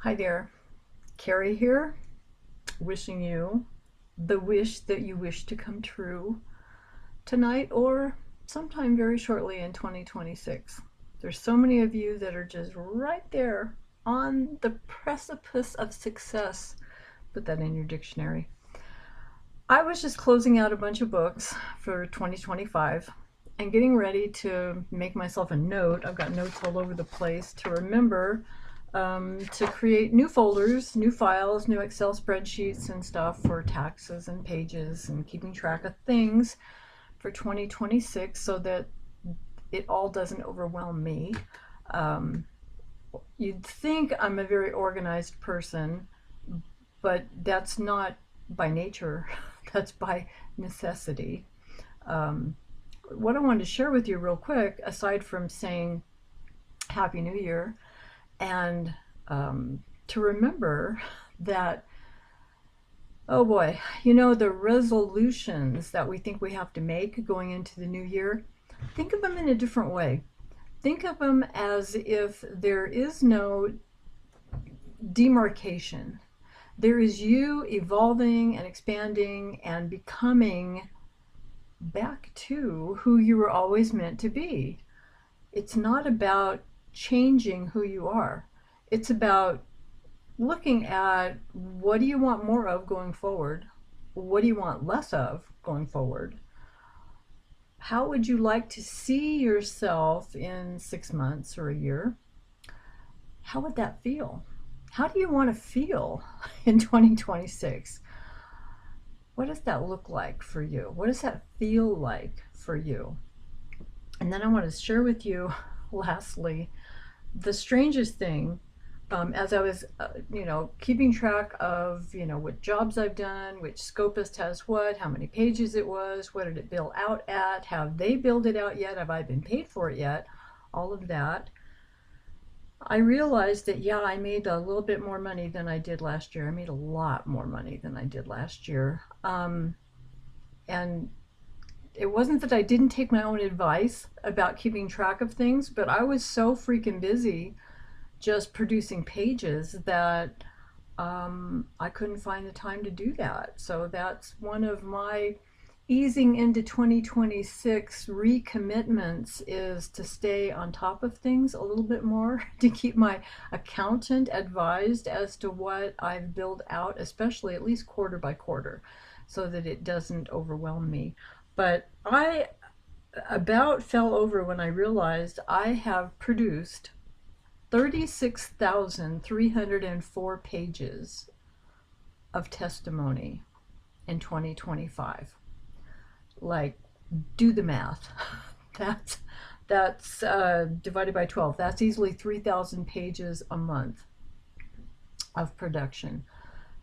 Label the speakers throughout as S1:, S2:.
S1: Hi there, Carrie here, wishing you the wish that you wish to come true tonight or sometime very shortly in 2026. There's so many of you that are just right there on the precipice of success. Put that in your dictionary. I was just closing out a bunch of books for 2025 and getting ready to make myself a note. I've got notes all over the place to remember to create new folders, new files, new Excel spreadsheets and stuff for taxes and pages and keeping track of things for 2026 so that it all doesn't overwhelm me. Um, you'd think I'm a very organized person, but that's not by nature, that's by necessity. Um, what I wanted to share with you, real quick, aside from saying Happy New Year, and to remember that, oh boy, the resolutions that we think we have to make going into the new year, think of them in a different way. Think of them as if there is no demarcation. There is you evolving and expanding and becoming back to who you were always meant to be. It's not about changing who you are. It's about looking at what do you want more of going forward? What do you want less of going forward? How would you like to see yourself in 6 months or a year? How would that feel? How do you want to feel in 2026? What does that look like for you? What does that feel like for you? And then I want to share with you, lastly, the strangest thing, as I was, keeping track of, what jobs I've done, which scopist has what, how many pages it was, what did it bill out at, have they billed it out yet, have I been paid for it yet, all of that. I realized that, yeah, I made a little bit more money than I did last year. I made a lot more money than I did last year. And it wasn't that I didn't take my own advice about keeping track of things, but I was so freaking busy just producing pages that I couldn't find the time to do that. So that's one of my easing into 2026 recommitments, is to stay on top of things a little bit more, to keep my accountant advised as to what I've billed out, especially at least quarter by quarter, so that it doesn't overwhelm me. But I about fell over when I realized I have produced 36,304 pages of testimony in 2025. Like, do the math. That's divided by 12. That's easily 3,000 pages a month of production.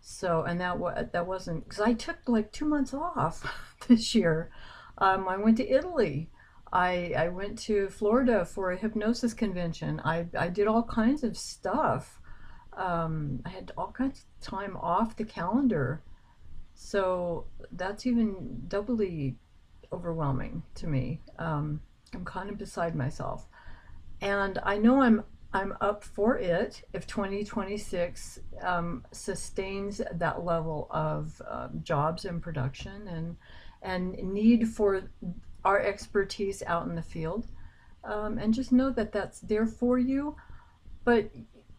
S1: So, and that wasn't because I took like 2 months off this year. I went to Italy. I went to Florida for a hypnosis convention. I did all kinds of stuff. I had all kinds of time off the calendar. So that's even doubly overwhelming to me. I'm kind of beside myself. And I know I'm up for it if 2026 sustains that level of jobs and production and need for our expertise out in the field. And just know that that's there for you. But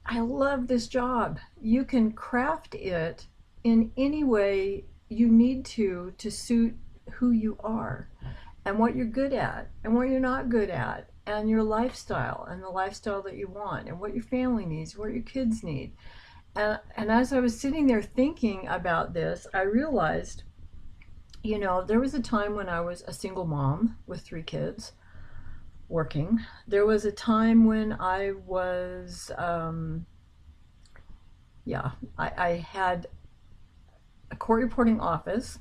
S1: I love this job. You can craft it in any way you need to suit who you are and what you're good at and what you're not good at, and your lifestyle and the lifestyle that you want, and what your family needs, what your kids need. And as I was sitting there thinking about this, I realized, there was a time when I was a single mom with 3 kids working. There was a time when I was, I had a court reporting office.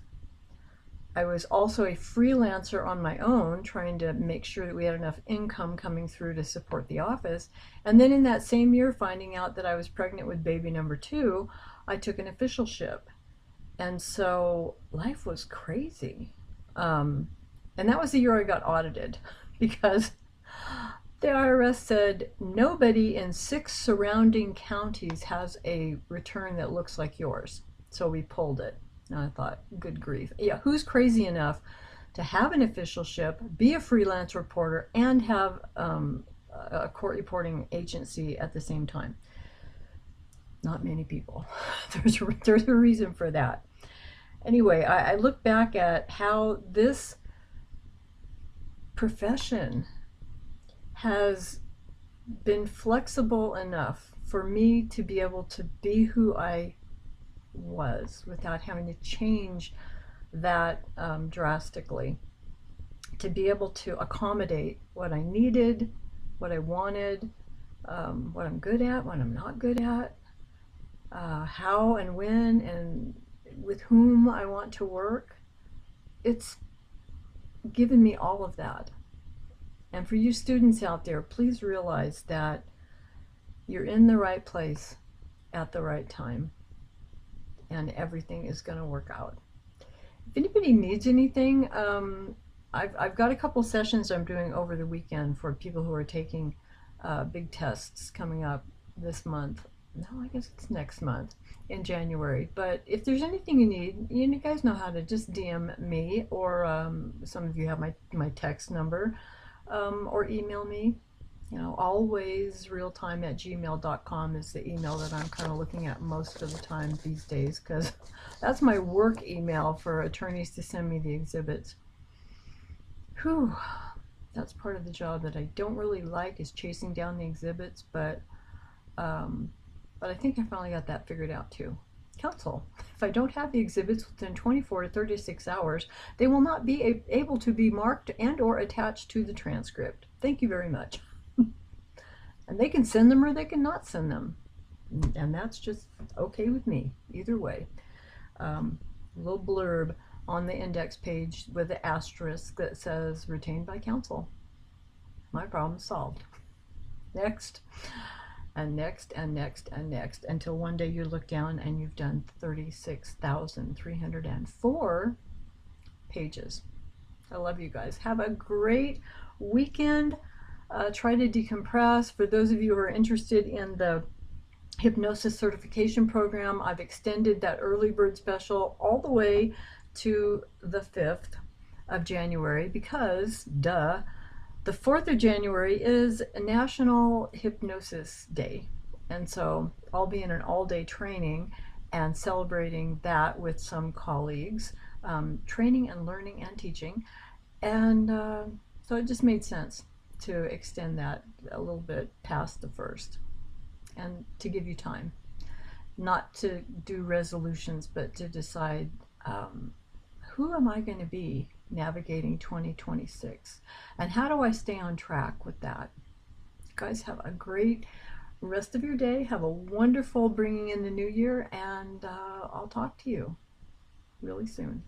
S1: I was also a freelancer on my own, trying to make sure that we had enough income coming through to support the office. And then in that same year, finding out that I was pregnant with baby number 2, I took an officialship. And so life was crazy. And that was the year I got audited because The IRS said nobody in 6 surrounding counties has a return that looks like yours. So we pulled it. And I thought, good grief. Yeah, who's crazy enough to have an officialship, be a freelance reporter, and have a court reporting agency at the same time? Not many people. There's a reason for that. Anyway, I look back at how this profession has been flexible enough for me to be able to be who I was without having to change that drastically, to be able to accommodate what I needed, what I wanted, what I'm good at, what I'm not good at, how and when and with whom I want to work. It's given me all of that. And for you students out there, please realize that you're in the right place at the right time, and everything is going to work out. If anybody needs anything, I've got a couple sessions I'm doing over the weekend for people who are taking big tests coming up this month. No, I guess it's next month in January. But if there's anything you need, you guys know how to just DM me, or some of you have my text number, or email me. Always realtime@gmail.com is the email that I'm kind of looking at most of the time these days, because that's my work email for attorneys to send me the exhibits. Whew, that's part of the job that I don't really like, is chasing down the exhibits, but I think I finally got that figured out too. Counsel, if I don't have the exhibits within 24 to 36 hours, they will not be able to be marked and or attached to the transcript. Thank you very much. And they can send them or they can not send them. And that's just okay with me, either way. A little blurb on the index page with the asterisk that says retained by counsel. My problem solved. Next. And next, and next, and next, until one day you look down and you've done 36,304 pages. I love you guys. Have a great weekend. Try to decompress. For those of you who are interested in the hypnosis certification program, I've extended that early bird special all the way to the 5th of January because, duh, the 4th of January is National Hypnosis Day. And so I'll be in an all-day training and celebrating that with some colleagues, training and learning and teaching. And so it just made sense to extend that a little bit past the 1st and to give you time. Not to do resolutions, but to decide who am I going to be navigating 2026, and how do I stay on track with that? You guys have a great rest of your day. Have a wonderful bringing in the new year, and I'll talk to you really soon.